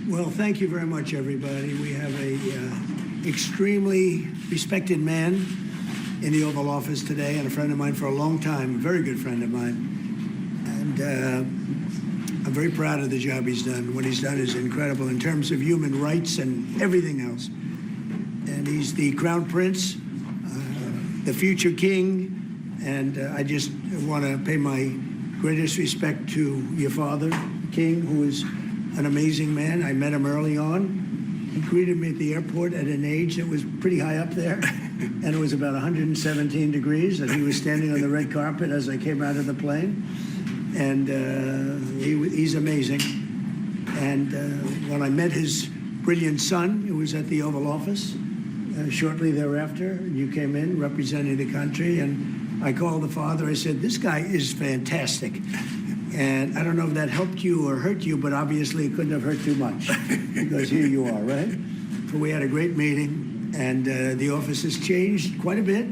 Well, thank you very much, everybody. We have a extremely respected man in the Oval Office today, and a friend of mine for a long time, a very good friend of mine. And I'm very proud of the job he's done. What he's done is incredible in terms of human rights and everything else. And he's the Crown Prince, the future king, and I just want to pay my greatest respect to your father, King, who is an amazing man. I met him early on. He greeted me at the airport at an age that was pretty high up there, and it was about 117 degrees, and he was standing on the red carpet as I came out of the plane, and he's amazing. And when I met his brilliant son, it was at the Oval Office. Shortly thereafter, you came in representing the country, and I called the father. I said, "This guy is fantastic." And I don't know if that helped you or hurt you, but obviously it couldn't have hurt too much because here you are, right? So we had a great meeting, and the office has changed quite a bit,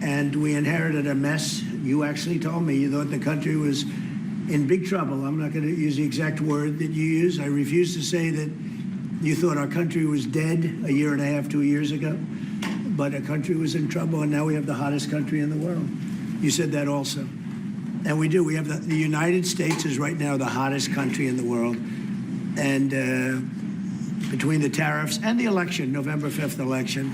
and we inherited a mess. You actually told me you thought the country was in big trouble. I'm not going to use the exact word that you use. I refuse to say that you thought our country was dead a year and a half, 2 years ago, but our country was in trouble, and now we have the hottest country in the world. You said that also. And we do. We have the United States is right now the hottest country in the world. And between the tariffs and the election, November 5th election,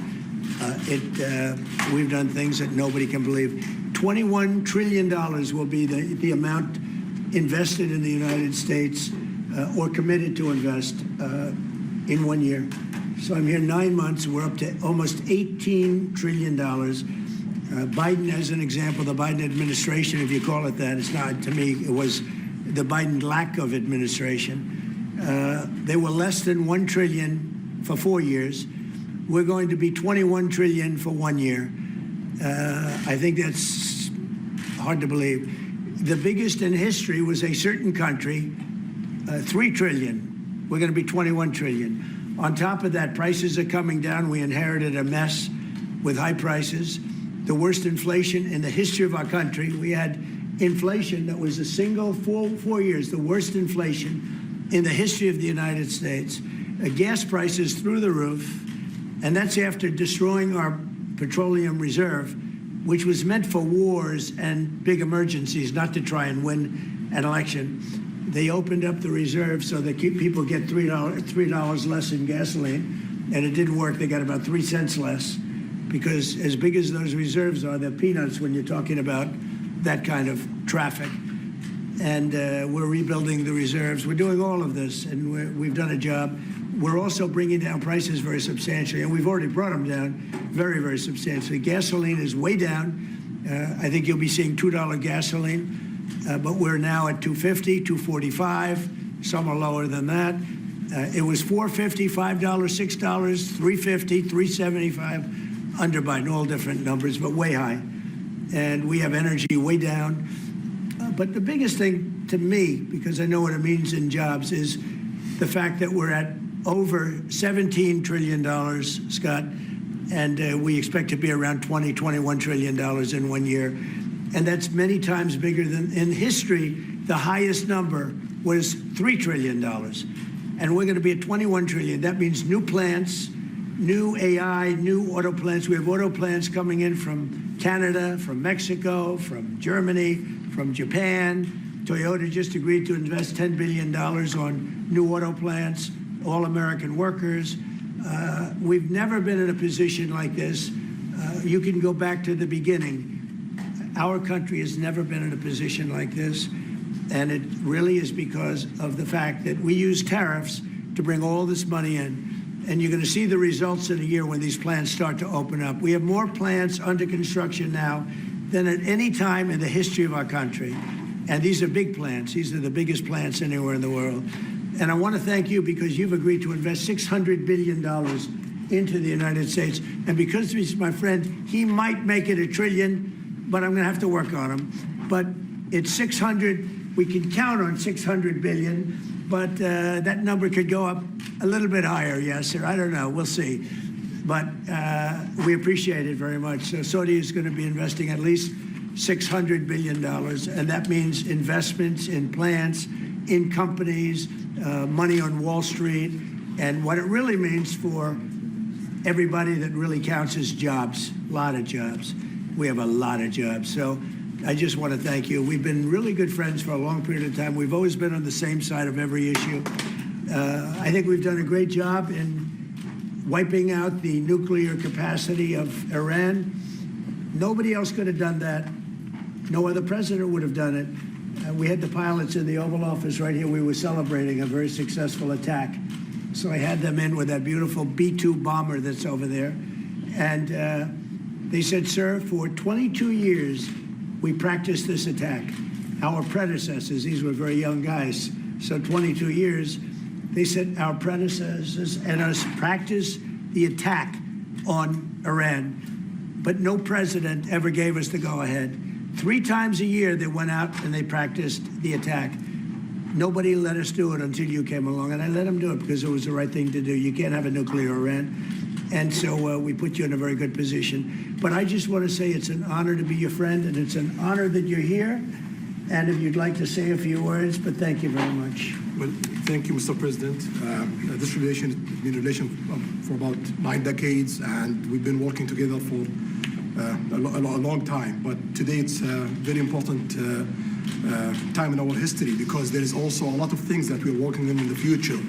we've done things that nobody can believe. $21 trillion will be the amount invested in the United States or committed to invest in 1 year. So I'm here 9 months. We're up to almost $18 trillion. Biden, as an example, the Biden administration, if you call it that, it's not, to me, it was the Biden lack of administration. They were less than $1 trillion for 4 years. We're going to be $21 trillion for 1 year. I think that's hard to believe. The biggest in history was a certain country, $3 trillion. We're going to be $21 trillion. On top of that, prices are coming down. We inherited a mess with high prices. The worst inflation in the history of our country. We had inflation that was a single 4 years, the worst inflation in the history of the United States. Gas prices through the roof, and that's after destroying our petroleum reserve, which was meant for wars and big emergencies, not to try and win an election. They opened up the reserve so that people get $3 less in gasoline, and it didn't work. They got about 3 cents less. Because as big as those reserves are, they're peanuts when you're talking about that kind of traffic. And we're rebuilding the reserves. We're doing all of this, and we've done a job. We're also bringing down prices very substantially, and we've already brought them down very, very substantially. Gasoline is way down. I think you'll be seeing $2 gasoline, but we're now at $2.50, $2.45. Some are lower than that. It was $4.50, $5, $6, $3.50, $3.75. Under Biden, all different numbers, but way high. And we have energy way down. But the biggest thing to me, because I know what it means in jobs, is the fact that we're at over $17 trillion, Scott, and we expect to be around $21 trillion in 1 year. And that's many times bigger than in history. The highest number was $3 trillion. And we're going to be at $21 trillion. That means new plants, new AI, new auto plants. We have auto plants coming in from Canada, from Mexico, from Germany, from Japan. Toyota just agreed to invest $10 billion on new auto plants, all American workers. We've never been in a position like this. You can go back to the beginning. Our country has never been in a position like this. And it really is because of the fact that we use tariffs to bring all this money in. And you're going to see the results in a year when these plants start to open up. We have more plants under construction now than at any time in the history of our country. And these are big plants. These are the biggest plants anywhere in the world. And I want to thank you because you've agreed to invest $600 billion into the United States. And because he's my friend, he might make it $1 trillion, but I'm going to have to work on him. But it's 600. We can count on 600 billion. But that number could go up a little bit higher, yes, sir. I don't know. We'll see. But we appreciate it very much. So Saudi is going to be investing at least $600 billion, and that means investments in plants, in companies, money on Wall Street, and what it really means for everybody that really counts is jobs, a lot of jobs. We have a lot of jobs. So I just want to thank you. We've been really good friends for a long period of time. We've always been on the same side of every issue. I think we've done a great job in wiping out the nuclear capacity of Iran. Nobody else could have done that. No other president would have done it. We had the pilots in the Oval Office right here. We were celebrating a very successful attack. So I had them in with that beautiful B-2 bomber that's over there. And they said, sir, for 22 years, we practiced this attack. Our predecessors, these were very young guys, so 22 years, they said our predecessors and us practiced the attack on Iran, but no president ever gave us the go-ahead. 3 times a year they went out and they practiced the attack. Nobody let us do it until you came along, and I let them do it because it was the right thing to do. You can't have a nuclear Iran. And so we put you in a very good position. But I just want to say it's an honor to be your friend, and it's an honor that you're here. And if you'd like to say a few words, but thank you very much. Well, thank you, Mr. President. This relation has been a relation for about 9 decades, and we've been working together for a long time. But today it's a very important time in our history because there is also a lot of things that we're working on in the future.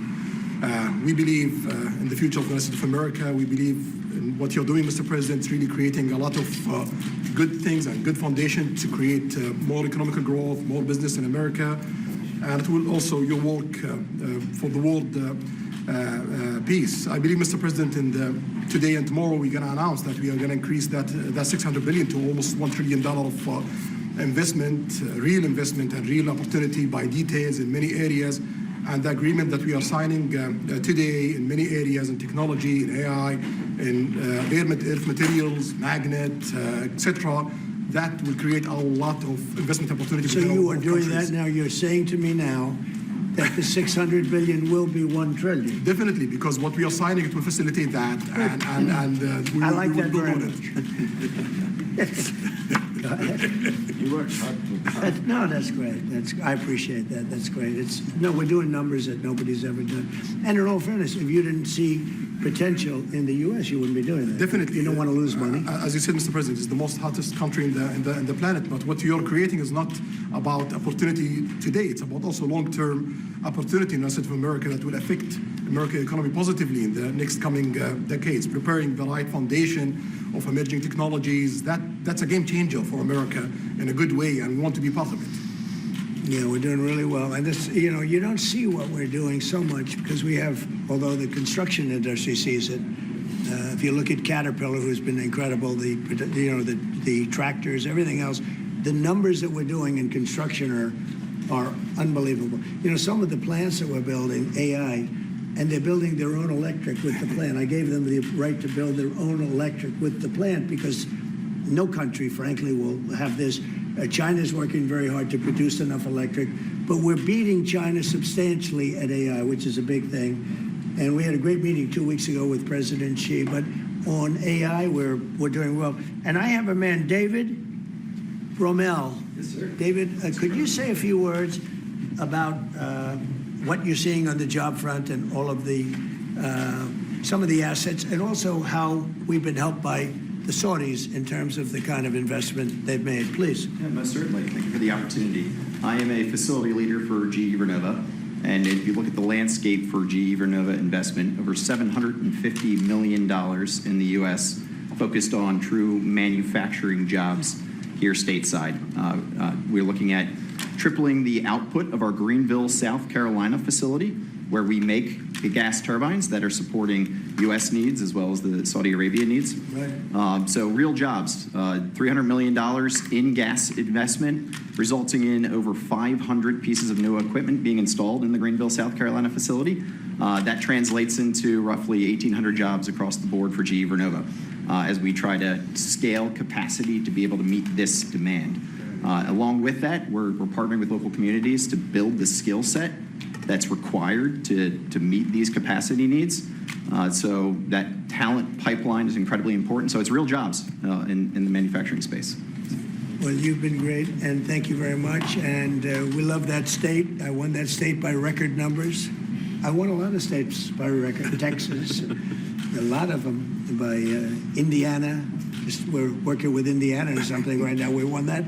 We believe in the future of the United States of America. We believe in what you're doing, Mr. President. It's really creating a lot of good things and good foundation to create more economic growth, more business in America. And it will also your work for the world peace. I believe, Mr. President, today and tomorrow we're going to announce that we are going to increase that $600 billion to almost $1 trillion of investment, real investment and real opportunity by details in many areas. And the agreement that we are signing today in many areas in technology, in AI, in earth materials, magnet, etc., that will create a lot of investment opportunities. So you are doing that now. You're saying to me now that the $600 billion will be $1 trillion. Definitely, because what we are signing, it will facilitate that, and we I like that very much. Go ahead. You worked hard. No, that's great. I appreciate that. That's great. We're doing numbers that nobody's ever done. And in all fairness, if you didn't see potential in the U.S., you wouldn't be doing that. Definitely. You don't want to lose money. As you said, Mr. President, it's the most hottest country in the planet. But what you're creating is not about opportunity today. It's about also long-term opportunity in the United States of America that will affect American economy positively in the next coming decades. Preparing the right foundation of emerging technologies. That's a game changer for America in a good way, and we want to be part of it. Yeah, we're doing really well. And this, you don't see what we're doing so much because we have, although the construction industry sees it. If you look at Caterpillar, who's been incredible, the tractors, everything else, the numbers that we're doing in construction are unbelievable. Some of the plants that we're building, AI, and they're building their own electric with the plant. I gave them the right to build their own electric with the plant because no country, frankly, will have this. China's working very hard to produce enough electric, but we're beating China substantially at AI, which is a big thing. And we had a great meeting 2 weeks ago with President Xi, but on AI, we're doing well. And I have a man, David Rommel. Yes, sir. David, could you say a few words about what you're seeing on the job front and all of the some of the assets, and also how we've been helped by the Saudis in terms of the kind of investment they've made, please. Yeah, most certainly. Thank you for the opportunity. I am a facility leader for GE Vernova, and if you look at the landscape for GE Vernova investment, over $750 million in the U.S. focused on true manufacturing jobs here stateside. We're looking at tripling the output of our Greenville, South Carolina facility, where we make the gas turbines that are supporting U.S. needs as well as the Saudi Arabia needs. Right. So real jobs, $300 million in gas investment, resulting in over 500 pieces of new equipment being installed in the Greenville, South Carolina facility. That translates into roughly 1,800 jobs across the board for GE Vernova as we try to scale capacity to be able to meet this demand. Along with that, we're partnering with local communities to build the skill set that's required to meet these capacity needs. So that talent pipeline is incredibly important. So it's real jobs in the manufacturing space. Well, you've been great, and thank you very much. And we love that state. I won that state by record numbers. I won a lot of states by record. Texas, a lot of them by Indiana. We're working with Indiana or something right now. We won that.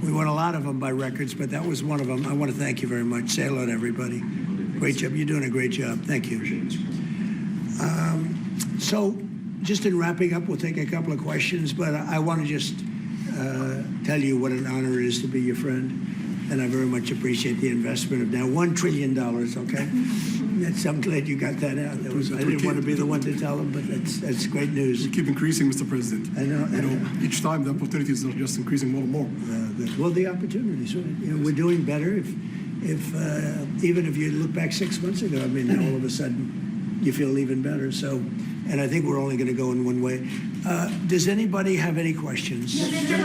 We won a lot of them by records, but that was one of them. I want to thank you very much. Say hello to everybody. Great job. You're doing a great job. Thank you. So, just in wrapping up, we'll take a couple of questions, but I want to just tell you what an honor it is to be your friend, and I very much appreciate the investment of now $1 trillion, okay? I'm glad you got that out. I didn't want to be the one to tell them, but that's great news. We keep increasing, Mr. President. I know. Each time the opportunities are just increasing more and more. Well, the opportunities, right? We're doing better. If even if you look back 6 months ago, I mean, now all of a sudden you feel even better. So, and I think we're only going to go in one way. Does anybody have any questions? Mr.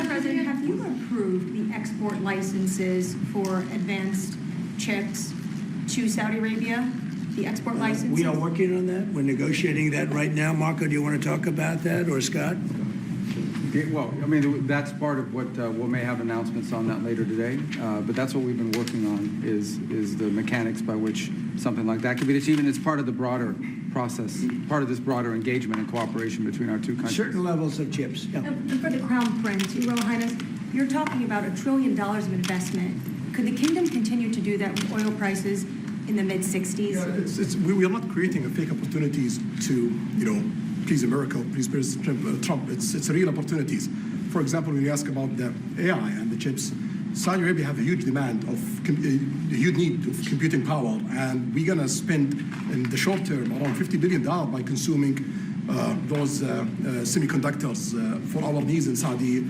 President, have you approved the export licenses for advanced chips to Saudi Arabia? The export licenses? We are working on that. We're negotiating that right now. Marco, do you want to talk about that, or Scott? Well, I mean, that's part of what we may have announcements on that later today. But that's what we've been working on is the mechanics by which something like that can be achieved. And it's part of the broader process, part of this broader engagement and cooperation between our two countries. Certain levels of chips. Yeah. For the Crown Prince, Your Royal Highness, you're talking about $1 trillion of investment. Could the kingdom continue to do that with oil prices in the mid-60s? Yeah, we are not creating a fake opportunities to, please America, please President Trump. It's real opportunities. For example, when you ask about the AI and the chips, Saudi Arabia have a huge demand of, a huge need of computing power, and we're going to spend in the short term around $50 billion by consuming those semiconductors for our needs in Saudi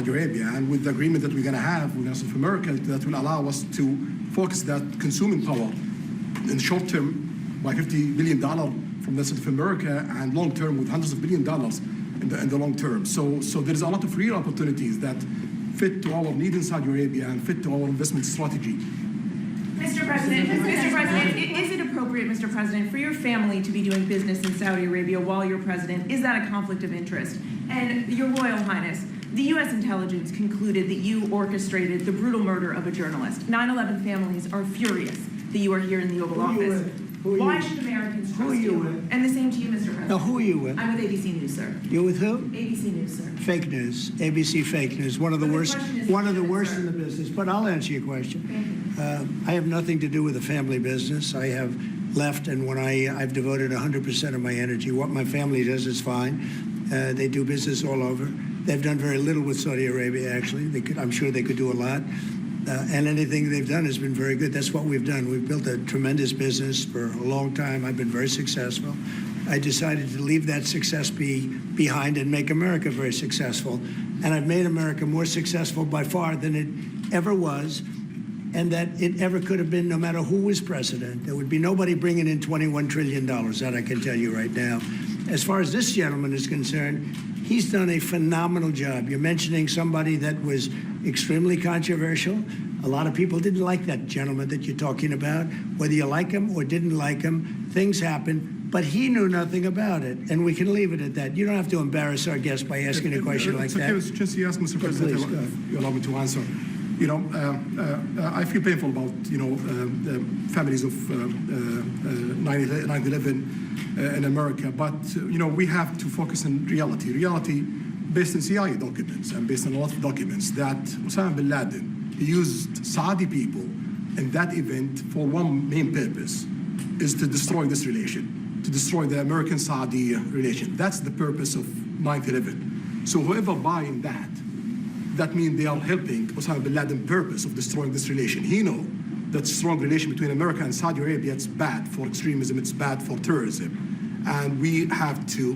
Arabia. And with the agreement that we're going to have with North America, that will allow us to focus that consuming power in the short term by $50 billion from the South America, and long term with hundreds of billions of dollars in the long term. So there's a lot of real opportunities that fit to our need in Saudi Arabia and fit to our investment strategy. Mr. President, is it appropriate, Mr. President, for your family to be doing business in Saudi Arabia while you're president? Is that a conflict of interest? And Your Royal Highness, the U.S. intelligence concluded that you orchestrated the brutal murder of a journalist. 9/11 families are furious that you are here in the Oval Office. Why should Americans trust you? And the same to you, Mr. President. Now, who are you with? I'm with ABC News, sir. You're with who? ABC News, sir. Fake news. ABC fake news. One of the worst in the business. But I'll answer your question. I have nothing to do with the family business. I have left, and when I've devoted 100% of my energy. What my family does is fine. They do business all over. They've done very little with Saudi Arabia, actually. I'm sure they could do a lot. And anything they've done has been very good. That's what we've done. We've built a tremendous business for a long time. I've been very successful. I decided to leave that success behind and make America very successful. And I've made America more successful by far than it ever was, and that it ever could have been, no matter who was president. There would be nobody bringing in $21 trillion, that I can tell you right now. As far as this gentleman is concerned, he's done a phenomenal job. You're mentioning somebody that was extremely controversial. A lot of people didn't like that gentleman that you're talking about. Whether you like him or didn't like him, things happen, but he knew nothing about it, and we can leave it at that. You don't have to embarrass our guest by asking a question like that. Just you ask, Mr. President, you allow me to answer. I feel painful about, the families of 9/11 in America, but, we have to focus on reality. Reality based on CIA documents and based on a lot of documents that Osama bin Laden used Saudi people in that event for one main purpose, is to destroy this relation, to destroy the American-Saudi relation. That's the purpose of 9/11. So whoever buying that means they are helping Osama bin Laden's purpose of destroying this relation. He knows that strong relation between America and Saudi Arabia, it's bad for extremism, it's bad for terrorism. And we have to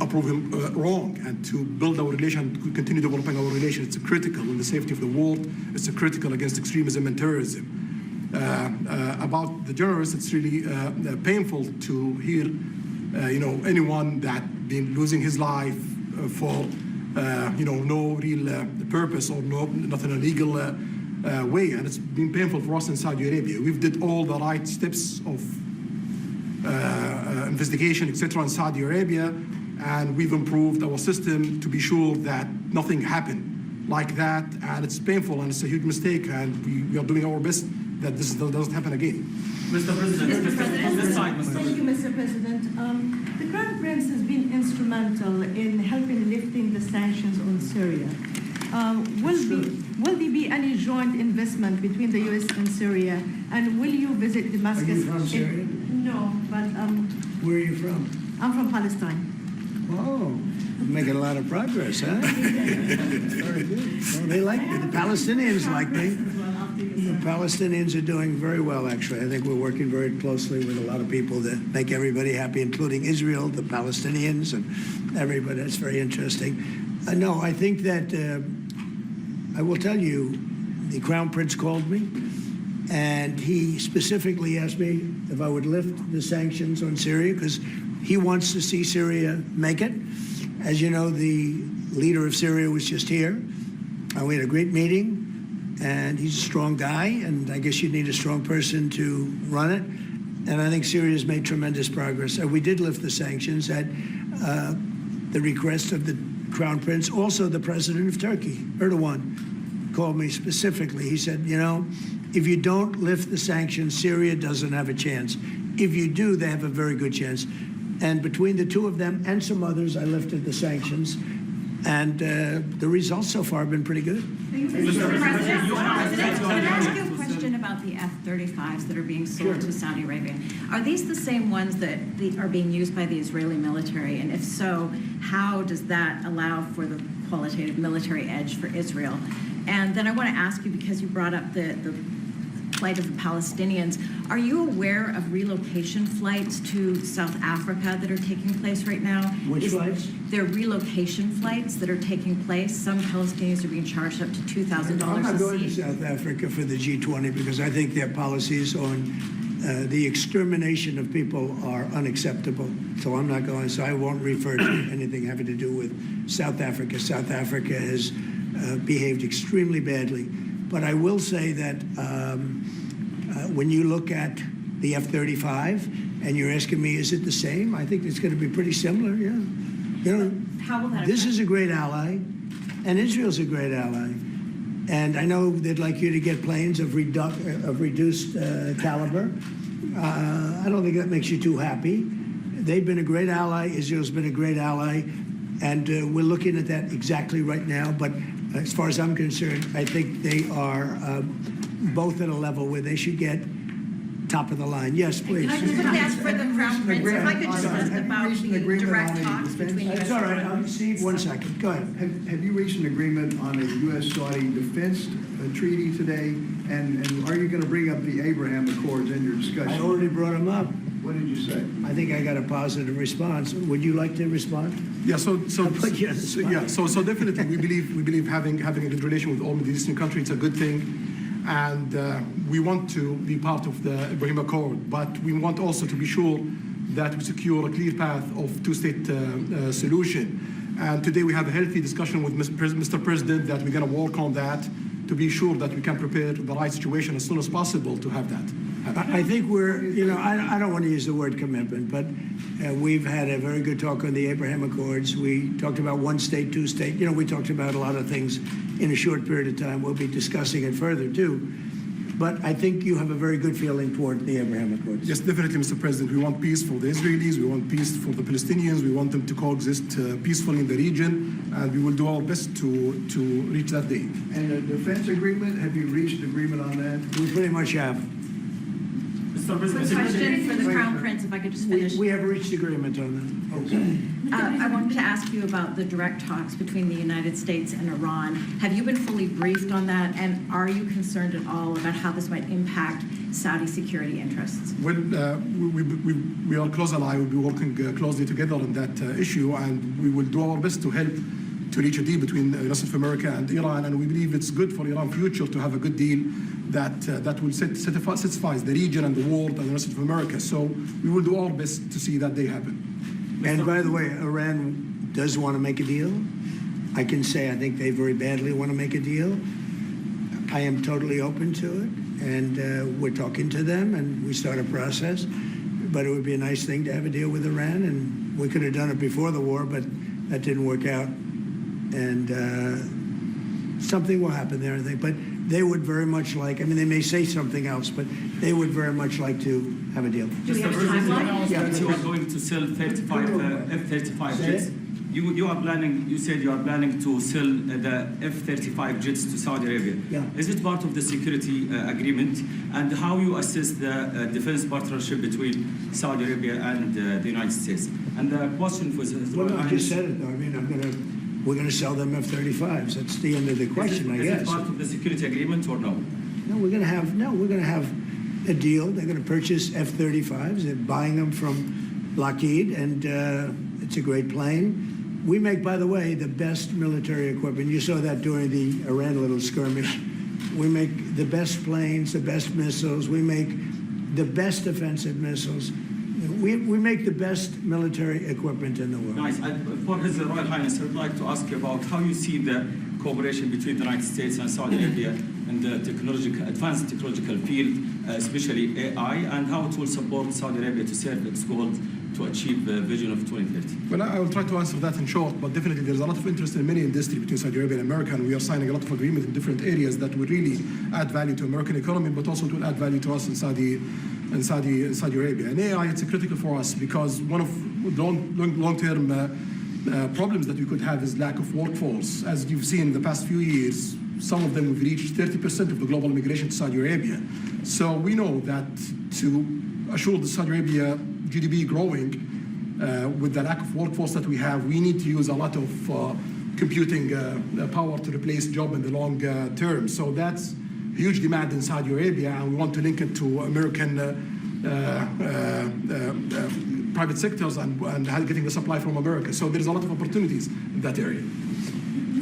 approve him wrong and to build our relation, to continue developing our relation. It's critical in the safety of the world. It's critical against extremism and terrorism. About the journalists, it's really painful to hear, anyone that been losing his life for no real purpose or not in a legal way, and it's been painful for us in Saudi Arabia. We've did all the right steps of investigation, etc. in Saudi Arabia, and we've improved our system to be sure that nothing happened like that, and it's painful and it's a huge mistake, and we are doing our best that this doesn't happen again. Mr. President, this side, Mr. Thank you, Mr. President. The Crown Prince has been instrumental in helping lifting the sanctions on Syria. Will there be any joint investment between the U.S. and Syria? And will you visit Damascus? Are you from Syria? No, but Where are you from? I'm from Palestine. Oh, you're making a lot of progress, huh? Very good. Well, they like me. The Palestinians like me. The Palestinians are doing very well, actually. I think we're working very closely with a lot of people that make everybody happy, including Israel, the Palestinians, and everybody. That's very interesting. No, I think that I will tell you, the Crown Prince called me, and he specifically asked me if I would lift the sanctions on Syria, because he wants to see Syria make it. As you know, the leader of Syria was just here, and we had a great meeting. And he's a strong guy, and I guess you need a strong person to run it. And I think Syria's made tremendous progress. We did lift the sanctions at the request of the Crown Prince. Also, the president of Turkey, Erdogan, called me specifically. He said, you know, if you don't lift the sanctions, Syria doesn't have a chance. If you do, they have a very good chance. And between the two of them and some others, I lifted the sanctions. And the results so far have been pretty good. Mr. President, you have- Can I ask you a question about the F-35s that are being sold to Saudi Arabia? Are these the same ones that are being used by the Israeli military? And if so, how does that allow for the qualitative military edge for Israel? And then I want to ask you, because you brought up the plight of the Palestinians, are you aware of relocation flights to South Africa that are taking place right now? Which flights? There are relocation flights that are taking place. Some Palestinians are being charged up to $2,000 I'm not going to a seat. South Africa for the G20 because I think their policies on the extermination of people are unacceptable. So I'm not going. So I won't refer to anything having to do with South Africa. South Africa has behaved extremely badly. But I will say that when you look at the F-35 and you're asking me, is it the same? I think it's going to be pretty similar, yeah. You know, How will that this affect- is a great ally, and Israel's a great ally. And I know they'd like you to get planes of reduced caliber. I don't think that makes you too happy. They've been a great ally. Israel's been a great ally. And we're looking at that exactly right now. But as far as I'm concerned, I think they are both at a level where they should get top of the line. Yes, please. Can I just quickly ask for the Crown Prince, if I could just ask about the direct talks between U.S. It's all right. Steve, 1 second. Go ahead. Have you reached an agreement on a U.S.-Saudi defense treaty today? And are you going to bring up the Abraham Accords in your I discussion? already brought them up. What did you say? I think I got a positive response. Would you like to respond? Yeah, so put you on the spot. so definitely we believe having a good relation with all Middle Eastern countries, it's a good thing. And we want to be part of the Ibrahim Accord, but we want also to be sure that we secure a clear path of two-state solution. And today we have a healthy discussion with Mr. President that we're going to work on that to be sure that we can prepare the right situation as soon as possible to have that. I think we're, you know, I don't want to use the word commitment, but we've had a very good talk on the Abraham Accords. We talked about one state, two state. You know, we talked about a lot of things in a short period of time. We'll be discussing it further, too. But I think you have a very good feeling toward the Abraham Accords. Yes, definitely, Mr. President. We want peace for the Israelis. We want peace for the Palestinians. We want them to coexist peacefully in the region. And we will do our best to reach that day. And a defense agreement, have you reached agreement on that? We pretty much have. Mr. Quick President, question for the Crown Prince, if I could just finish. We have reached agreement on that. I wanted to ask you about the direct talks between the United States and Iran. Have you been fully briefed on that, and are you concerned at all about how this might impact Saudi security interests? Well, we are close ally. We'll be working closely together on that issue, and we will do our best to help to reach a deal between the United States of America and Iran. And we believe it's good for Iran's future to have a good deal that will satisfy the region and the world and the United States of America. So we will do our best to see that day happen. And by the way, Iran does want to make a deal. I can say I think they very badly want to make a deal. I am totally open to it, and we're talking to them, and we start a process. But it would be a nice thing to have a deal with Iran, and We could have done it before the war, but that didn't work out. And something will happen there, I think. But they would very much like, I mean, they may say something else, but they would very much like to have a deal. Mr. President, you announced that you are going to sell 35 F-35 jets. You are planning, you said you are planning to sell the F-35 jets to Saudi Arabia. Yeah. Is it part of the security agreement? And how you assess the defense partnership between Saudi Arabia and the United States? And the question was... Well, no, I just said it, though. I mean, we're going to sell them F-35s. That's the end of the question, I guess. Is it part of the security agreement or no? No, we're going to have a deal. They're going to purchase F-35s. They're buying them from Lockheed, and it's a great plane. We make, by the way, the best military equipment. You saw that during the Iran little skirmish. We make the best planes, the best missiles. We make the best offensive missiles. We make the best military equipment in the world. Nice. For His Royal Highness, I would like to ask you about how you see the cooperation between the United States and Saudi Arabia in the advanced technological field, especially AI, and how it will support Saudi Arabia to serve its goal to achieve the vision of 2030. Well, I will try to answer that in short, but definitely there's a lot of interest in many industries between Saudi Arabia and America, and we are signing a lot of agreements in different areas that will really add value to American economy, but also to add value to us in Saudi Arabia. And AI, it's critical for us because one of the long-term problems that we could have is lack of workforce. As you've seen in the past few years, some of them have reached 30% of the global immigration to Saudi Arabia. So we know that to assure the Saudi Arabia GDP growing with the lack of workforce that we have, we need to use a lot of computing power to replace job in the long term. So that's huge demand in Saudi Arabia, and we want to link it to American private sectors and getting the supply from America. So there's a lot of opportunities in that area.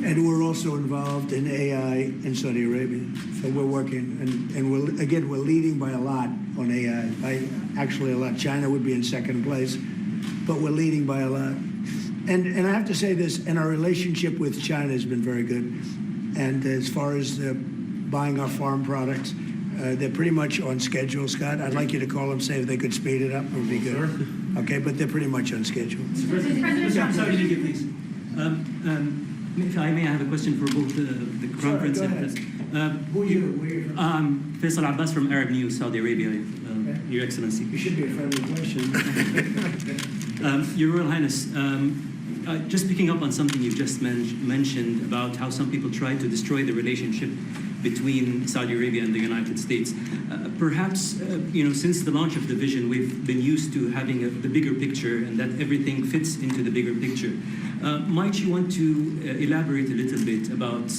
And we're also involved in AI in Saudi Arabia. So we're working, and we're leading by a lot on AI. By actually a lot. China would be in second place, but we're leading by a lot. And I have to say this, and our relationship with China has been very good. And as far as buying our farm products, they're pretty much on schedule, Scott. I'd like you to call them, say if they could speed it up, it would be good. Okay, but they're pretty much on schedule. President, sorry, please. If I may, I have a question for both the Crown Prince and President. Who are you? Faisal Abbas from Arab News, Saudi Arabia, Your Excellency. You should be a friendly question. Your Royal Highness, just picking up on something you've just mentioned about how some people try to destroy the relationship between Saudi Arabia and the United States. Perhaps, since the launch of the vision, we've been used to having the bigger picture and that everything fits into the bigger picture. Might you want to elaborate a little bit about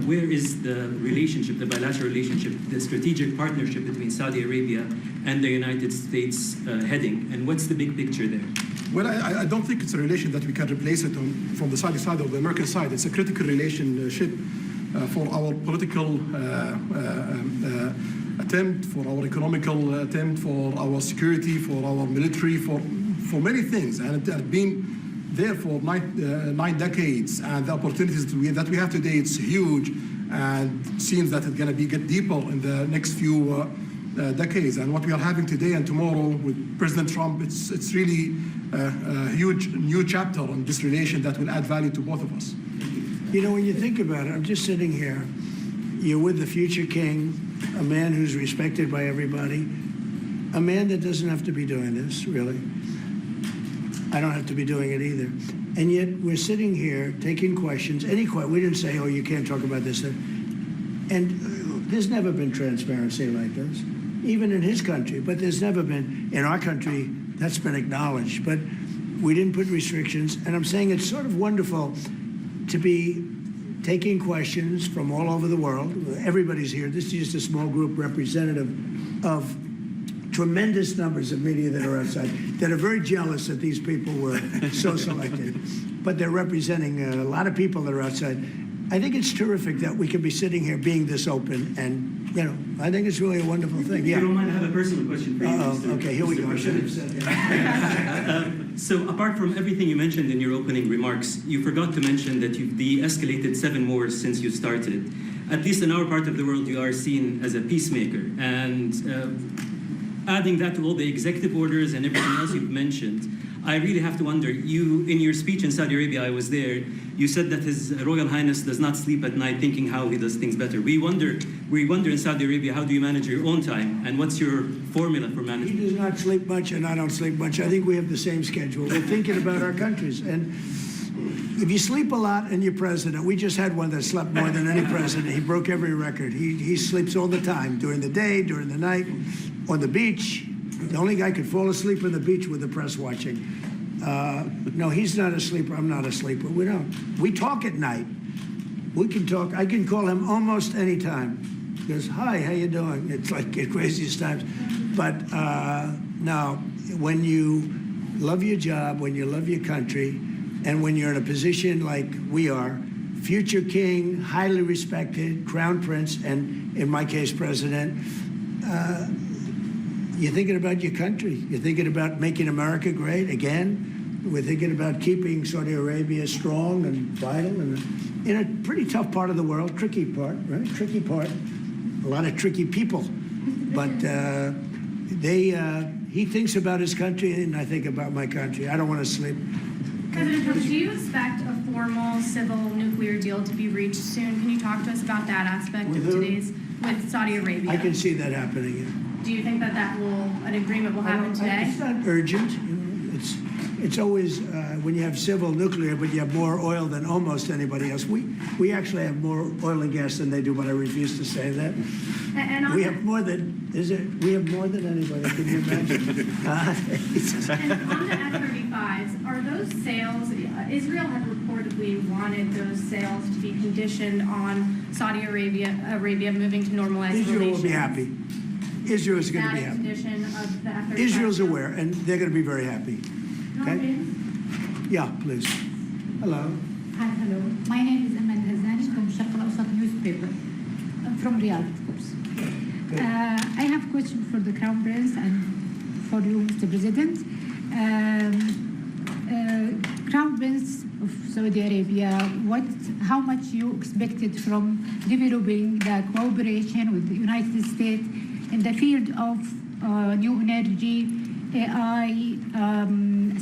where is the relationship, the bilateral relationship, the strategic partnership between Saudi Arabia and the United States heading, and what's the big picture there? Well, I don't think it's a relation that we can replace it from the Saudi side or the American side. It's a critical relationship for our political attempt, for our economical attempt, for our security, for our military, for many things. And it has been there for nine decades. And the opportunities that we have today, it's huge. And it seems that it's going to get deeper in the next few decades. And what we are having today and tomorrow with President Trump, it's really a huge new chapter on this relation that will add value to both of us. You know, when you think about it, I'm just sitting here. You're with the future king, a man who's respected by everybody, a man that doesn't have to be doing this, really. I don't have to be doing it either. And yet we're sitting here taking questions, we didn't say, oh, you can't talk about this. And there's never been transparency like this, even in his country, but there's never been, in our country, that's been acknowledged. But we didn't put restrictions, and I'm saying it's sort of wonderful to be taking questions from all over the world. Everybody's here. This is just a small group representative of tremendous numbers of media that are outside, that are very jealous that these people were so selected. But they're representing a lot of people that are outside. I think it's terrific that we can be sitting here being this open, and, I think it's really a wonderful thing. Yeah. If you don't mind, I have a personal question for you. Okay, here we go. I should have said that. So apart from everything you mentioned in your opening remarks, you forgot to mention that you've de-escalated 7 wars since you started. At least in our part of the world, you are seen as a peacemaker. And adding that to all the executive orders and everything else you've mentioned, I really have to wonder, you, in your speech in Saudi Arabia, I was there, you said that His Royal Highness does not sleep at night thinking how he does things better. We wonder in Saudi Arabia, how do you manage your own time, and what's your formula for He management? does not sleep much, and I don't sleep much. I think we have the same schedule. We're thinking about our countries. And if you sleep a lot and you're president, we just had one that slept more than any president. He broke every record. He sleeps all the time, during the day, during the night, on the beach. The only guy could fall asleep on the beach with the press watching. No, he's not a sleeper. I'm not a sleeper. We don't. We talk at night. We can talk. I can call him almost any time. He goes, hi, how you doing? It's like the craziest times. But no, when you love your job, when you love your country, and when you're in a position like we are, future king, highly respected, crown prince, and in my case, president, you're thinking about your country. You're thinking about making America great again. We're thinking about keeping Saudi Arabia strong and vital and in a pretty tough part of the world, tricky part, right? Tricky part, a lot of tricky people. But he thinks about his country and I think about my country. I don't want to sleep. President Trump, do you expect a formal civil nuclear deal to be reached soon? Can you talk to us about that aspect With of who? with Saudi Arabia? I can see that happening. Yeah. Do you think that an agreement will happen today? It's not urgent. You know, it's always when you have civil nuclear, but you have more oil than almost anybody else. We actually have more oil and gas than they do, but I refuse to say that. And on We have more than we have more than anybody. Can you imagine? And on the F-35s, are those sales? Israel had reportedly wanted those sales to be conditioned on Saudi Arabia moving to normalized Israel relations. will be happy. Israel is going to be That a happy. condition of the F-35? Israel's aware, and they're going to be very happy. Okay? Yeah, please. Hello. Hi, hello. My name is Ahmed Hazani from Sharq al-Awsat newspaper. I'm from Riyadh, of course. I have a question for the Crown Prince and for you, Mr. President. Crown Prince of Saudi Arabia, how much you expected from developing the cooperation with the United States in the field of new energy, AI,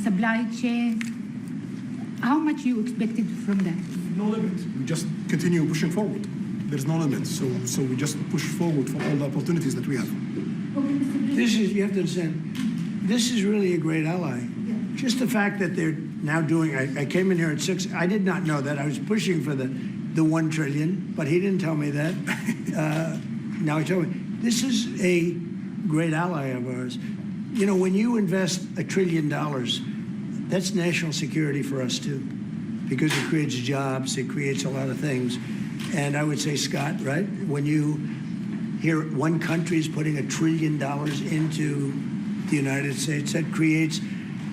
supply chain? How much you expected from that? No limit. We just continue pushing forward. There's no limit. So we just push forward for all the opportunities that we have. This is, you have to understand, this is really a great ally. Just the fact that they're now doing, I came in here at 6, I did not know that. I was pushing for the 1 trillion, but he didn't tell me that. Now he told me. This is a great ally of ours. You know, when you invest $1 trillion, that's national security for us too, because it creates jobs, it creates a lot of things. And I would say, Scott, right, when you hear one country is putting $1 trillion into the United States, that creates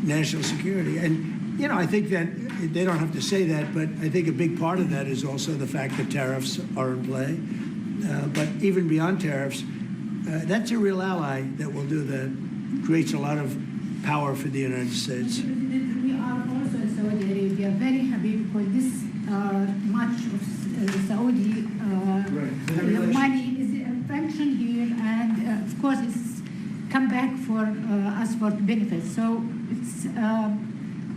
national security. And, you know, I think that they don't have to say that, but I think a big part of that is also the fact that tariffs are in play. But even beyond tariffs, that's a real ally that will do that. Creates a lot of power for the United States. We are also in Saudi Arabia very happy because this much of Saudi money is a function here, and of course it's come back for us for benefits. So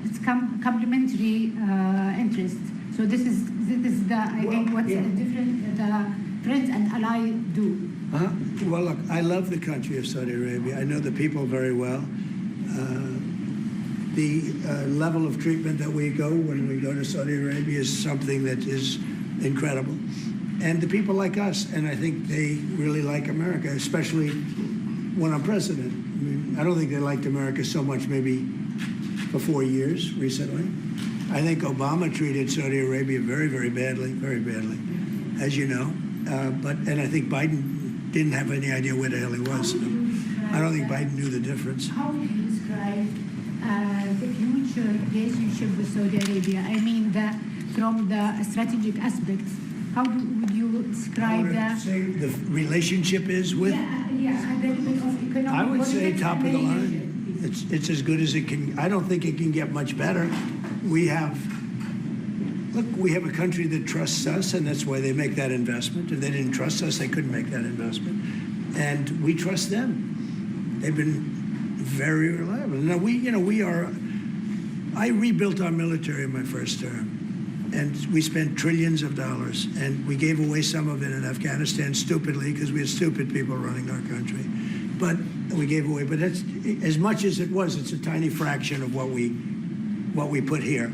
it's complementary interest. So this is the I think what's the different the friends and ally do. Well, look, I love the country of Saudi Arabia. I know the people very well. The level of treatment that we go when we go to Saudi Arabia is something that is incredible. And the people like us, and I think they really like America, especially when I'm president. I mean, I don't think they liked America so much maybe for 4 years recently. I think Obama treated Saudi Arabia very, very badly, as you know. And I think Biden didn't have any idea where the hell he was. I don't think Biden knew the difference. How would you describe the future relationship with Saudi Arabia? I mean, from the strategic aspects, how would you describe that? Say the relationship is with? I would say top of the line. It's as good as it can. I don't think it can get much better. We have a country that trusts us, and that's why they make that investment. If they didn't trust us, they couldn't make that investment. And we trust them. They've been very reliable. Now we are I rebuilt our military in my first term. And we spent trillions of dollars, and we gave away some of it in Afghanistan stupidly because we had stupid people running our country. But we gave away, but that's, as much as it was, it's a tiny fraction of what we put here.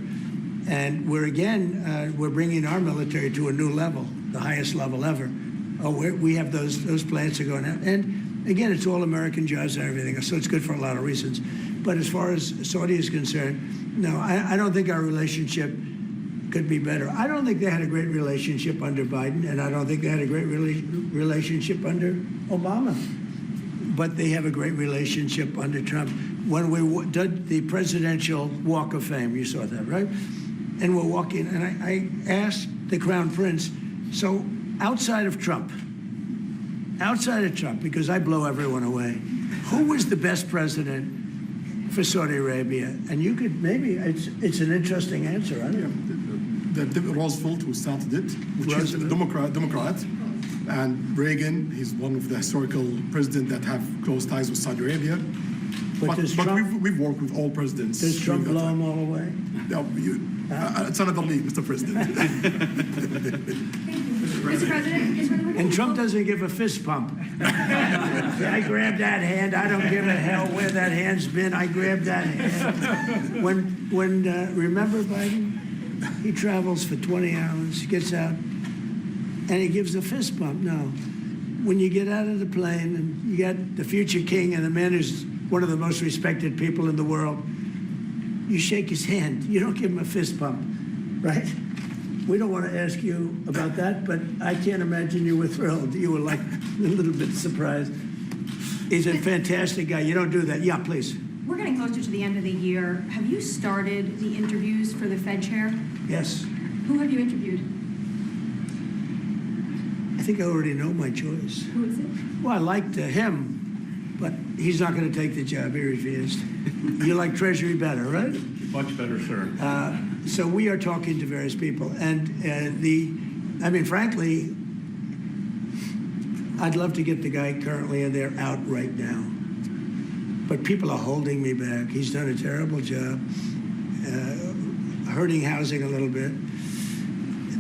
And we're bringing our military to a new level, the highest level ever. Oh, we have those plants are going out. And again, it's all American jobs and everything, so it's good for a lot of reasons. But as far as Saudi is concerned, no, I don't think our relationship could be better. I don't think they had a great relationship under Biden, and I don't think they had a great relationship under Obama. But they have a great relationship under Trump. When we did the presidential Walk of Fame, you saw that, right? And we're walking, and I asked the Crown Prince, so outside of Trump, because I blow everyone away, who was the best president for Saudi Arabia? And you could, maybe, it's an interesting answer, I don't know. Roosevelt, who started it, which is a Democrat, and Reagan, he's one of the historical presidents that have close ties with Saudi Arabia. But we've worked with all presidents. Does Trump blow them all away? No, it's another league, Mr. President. Mr. President, and Trump doesn't give a fist pump. I grabbed that hand. I don't give a hell where that hand's been. I grabbed that hand. Remember Biden? He travels for 20 hours, gets out, and he gives a fist bump. No. When you get out of the plane and you got the future king and the man who's one of the most respected people in the world, you shake his hand. You don't give him a fist bump, right? We don't want to ask you about that, but I can't imagine you were thrilled. You were like a little bit surprised. He's a fantastic guy. You don't do that. Yeah, please. We're getting closer to the end of the year. Have you started the interviews for the Fed chair? Yes. Who have you interviewed? I think I already know my choice. Who is it? Well, I liked him, but he's not going to take the job. He refused. You like Treasury better, right? Much better, sir. So we are talking to various people. And frankly, I'd love to get the guy currently in there out right now. But people are holding me back. He's done a terrible job, hurting housing a little bit.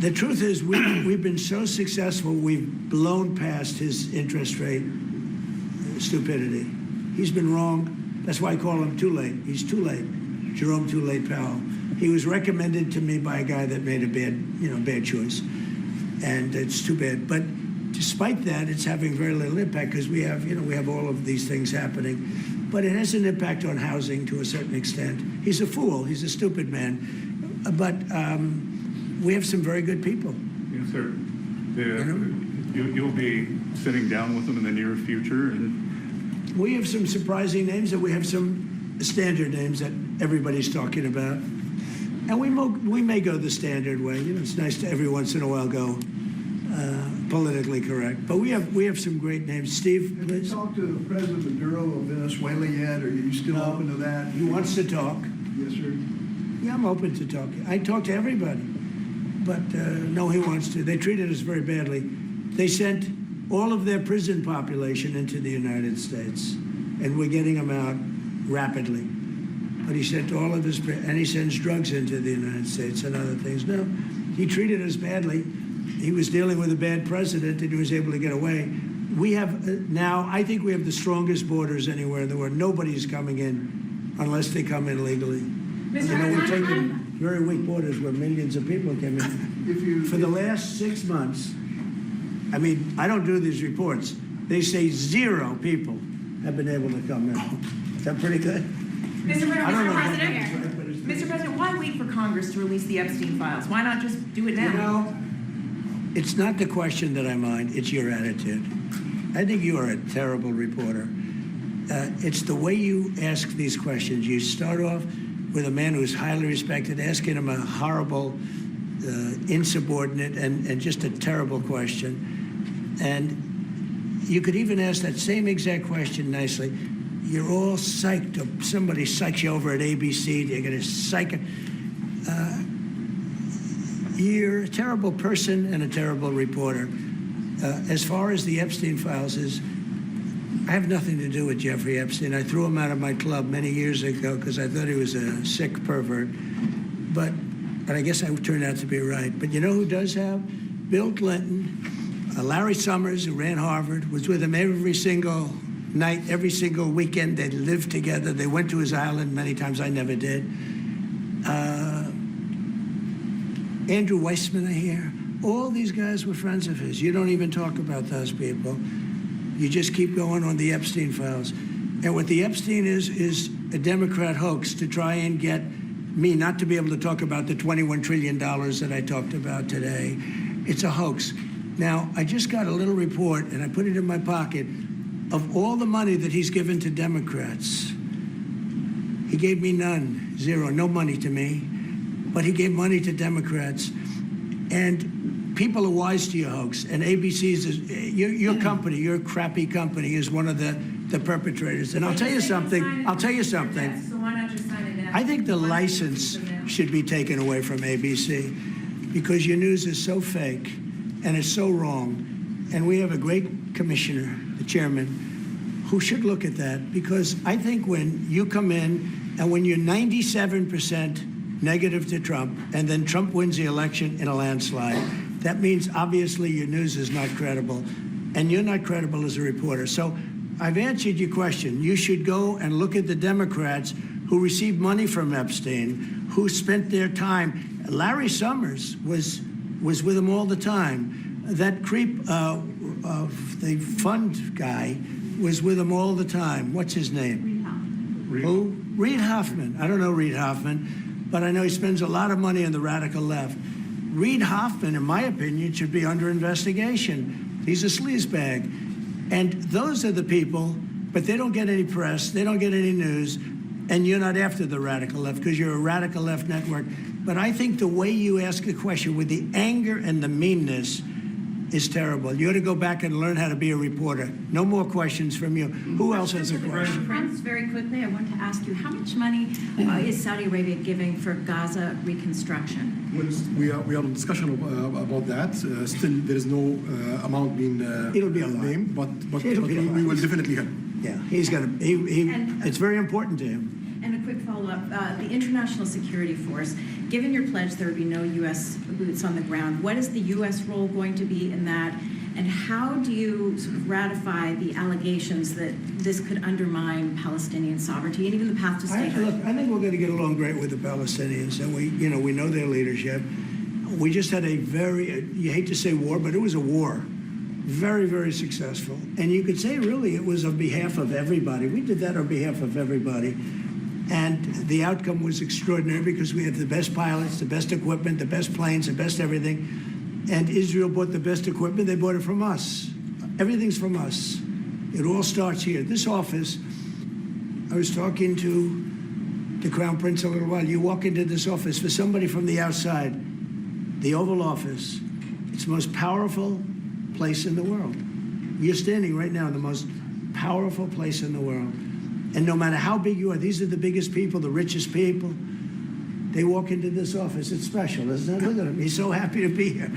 The truth is, we've been so successful, we've blown past his interest rate stupidity. He's been wrong. That's why I call him too late. He's too late. Jerome Too Late Powell. He was recommended to me by a guy that made a bad choice. And it's too bad. But despite that, it's having very little impact because we have all of these things happening. But it has an impact on housing to a certain extent. He's a fool. He's a stupid man. But we have some very good people. Yes, sir. You'll be sitting down with them in the near future. And we have some surprising names, and we have some standard names that everybody's talking about. And we may go the standard way. It's nice to every once in a while go politically correct. But we have some great names. Steve, please. Have you talked to President Maduro of Venezuela yet? Are you still open to that? He wants to talk. Yes, sir. Yeah, I'm open to talk. I talk to everybody. But no, he wants to. They treated us very badly. They sent all of their prison population into the United States, and we're getting them out rapidly. But he sent all of his, and he sends drugs into the United States and other things. No, he treated us badly. He was dealing with a bad president, and he was able to get away. We have now, I think we have the strongest borders anywhere in the world. Nobody's coming in unless they come in legally. We're taking very weak borders where millions of people came in. For the last 6 months, I don't do these reports. They say 0 people have been able to come in. Is that pretty good? Mr. President, why wait for Congress to release the Epstein files? Why not just do it now? It's not the question that I mind, it's your attitude. I think you are a terrible reporter. It's the way you ask these questions. You start off with a man who's highly respected, asking him a horrible, insubordinate, and just a terrible question. And you could even ask that same exact question nicely. You're all psyched up. Somebody psychs you over at ABC. You're going to psych it. You're a terrible person and a terrible reporter. As far as the Epstein files is, I have nothing to do with Jeffrey Epstein. I threw him out of my club many years ago because I thought he was a sick pervert. But I guess I turned out to be right. But you know who does have? Bill Clinton, Larry Summers, who ran Harvard, was with him every single night, every single weekend. They lived together. They went to his island many times. I never did. Andrew Weissman, I hear. All these guys were friends of his. You don't even talk about those people. You just keep going on the Epstein files. And what the Epstein is a Democrat hoax to try and get me not to be able to talk about the $21 trillion that I talked about today. It's a hoax. Now, I just got a little report, and I put it in my pocket, of all the money that he's given to Democrats. He gave me none, zero, no money to me, but he gave money to Democrats. And people are wise to your hoax, and ABC's, your company, your crappy company is one of the perpetrators. And I'll tell you something, So why not just sign it now? I think the license should be taken away from ABC because your news is so fake and it's so wrong. And we have a great commissioner, the chairman, who should look at that because I think when you come in and when you're 97% negative to Trump and then Trump wins the election in a landslide, that means obviously your news is not credible and you're not credible as a reporter. So I've answered your question. You should go and look at the Democrats who received money from Epstein, who spent their time. Larry Summers was with him all the time. That creep of the fund guy was with him all the time. What's his name? Who? Reid Hoffman. I don't know Reid Hoffman, but I know he spends a lot of money on the radical left. Reid Hoffman, in my opinion, should be under investigation. He's a sleazebag. And those are the people, but they don't get any press, they don't get any news, and you're not after the radical left because you're a radical left network. But I think the way you ask a question with the anger and the meanness is terrible. You ought to go back and learn how to be a reporter. No more questions from you. Who else has a question? Prince, very quickly, I want to ask you, how much money is Saudi Arabia giving for Gaza reconstruction? We are in discussion about that. Still, there is no amount being It'll be a lot. named, but It'll be a lot. we will definitely help. Yeah, he's gonna. It's very important to him. And a quick follow-up, the International Security Force, given your pledge there would be no U.S. boots on the ground, what is the U.S. role going to be in that? And how do you sort of ratify the allegations that this could undermine Palestinian sovereignty and even the path to statehood? I think we're going to get along great with the Palestinians, and we know their leadership. We just had a very, you hate to say war, but it was a war. Very, very successful. And you could say really it was on behalf of everybody. We did that on behalf of everybody. And the outcome was extraordinary because we have the best pilots, the best equipment, the best planes, the best everything. And Israel bought the best equipment. They bought it from us. Everything's from us. It all starts here. This office, I was talking to the Crown Prince a little while. You walk into this office, for somebody from the outside, the Oval Office, it's the most powerful place in the world. You're standing right now in the most powerful place in the world. And no matter how big you are, these are the biggest people, the richest people. They walk into this office. It's special, isn't it? Look at him. He's so happy to be here.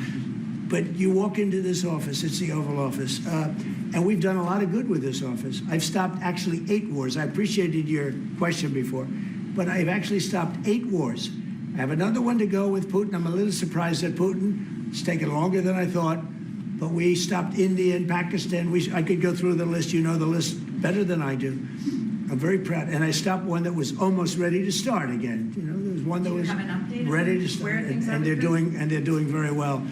But you walk into this office. It's the Oval Office. And we've done a lot of good with this office. I've stopped actually 8 wars. I appreciated your question before. But I've actually stopped 8 wars. I have another one to go with Putin. I'm a little surprised at Putin. It's taken longer than I thought. But we stopped India and Pakistan. I could go through the list. You know the list better than I do. I'm very proud. And I stopped one that was almost ready to start again. You know, there was one that was ready to start. And they're doing very well.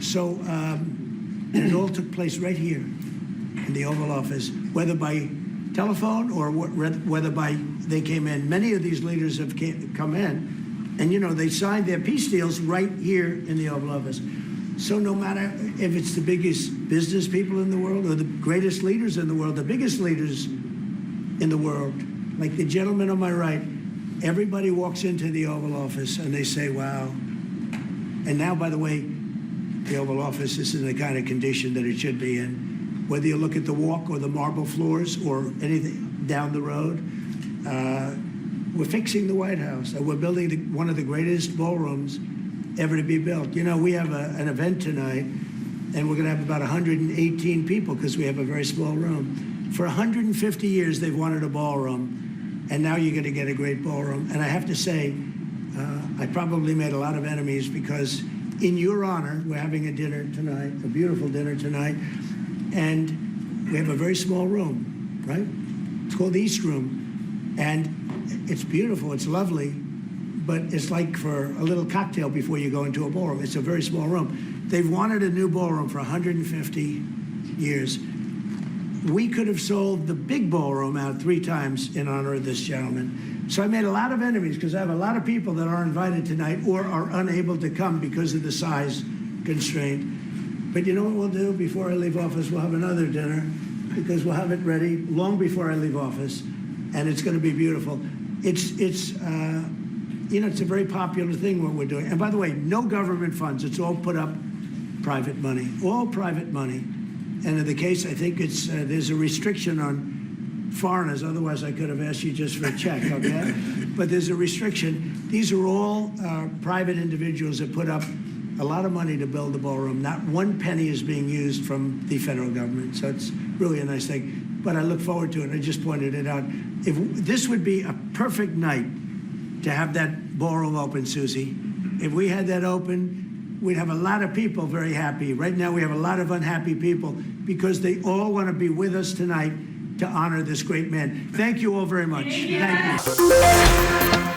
So and it all took place right here in the Oval Office, whether by telephone or whether by they came in. Many of these leaders have come in, and they signed their peace deals right here in the Oval Office. So no matter if it's the biggest business people in the world or the greatest leaders in the world, the biggest leaders in the world, like the gentleman on my right, everybody walks into the Oval Office and they say, wow. And now, by the way, the Oval Office is in the kind of condition that it should be in. Whether you look at the walk or the marble floors or anything down the road, we're fixing the White House. We're building one of the greatest ballrooms ever to be built. We have an event tonight, and we're going to have about 118 people because we have a very small room. For 150 years, they've wanted a ballroom, and now you're going to get a great ballroom. And I have to say, I probably made a lot of enemies because in your honor, we're having a dinner tonight, a beautiful dinner tonight, and we have a very small room, right? It's called the East Room, and it's beautiful, it's lovely, but it's like for a little cocktail before you go into a ballroom. It's a very small room. They've wanted a new ballroom for 150 years. We could have sold the big ballroom out 3 times in honor of this gentleman. So I made a lot of enemies because I have a lot of people that are invited tonight or are unable to come because of the size constraint. But you know what we'll do before I leave office? We'll have another dinner because we'll have it ready long before I leave office, and it's going to be beautiful. It's a very popular thing what we're doing. And by the way, no government funds. It's all put up private money, all private money. And in the case, I think it's there's a restriction on foreigners. Otherwise, I could have asked you just for a check, okay? But there's a restriction. These are all private individuals that put up a lot of money to build the ballroom. Not one penny is being used from the federal government. So it's really a nice thing. But I look forward to it. I just pointed it out. If this would be a perfect night to have that ballroom open, Susie. If we had that open, we'd have a lot of people very happy. Right now, we have a lot of unhappy people because they all want to be with us tonight to honor this great man. Thank you all very much. Thank you.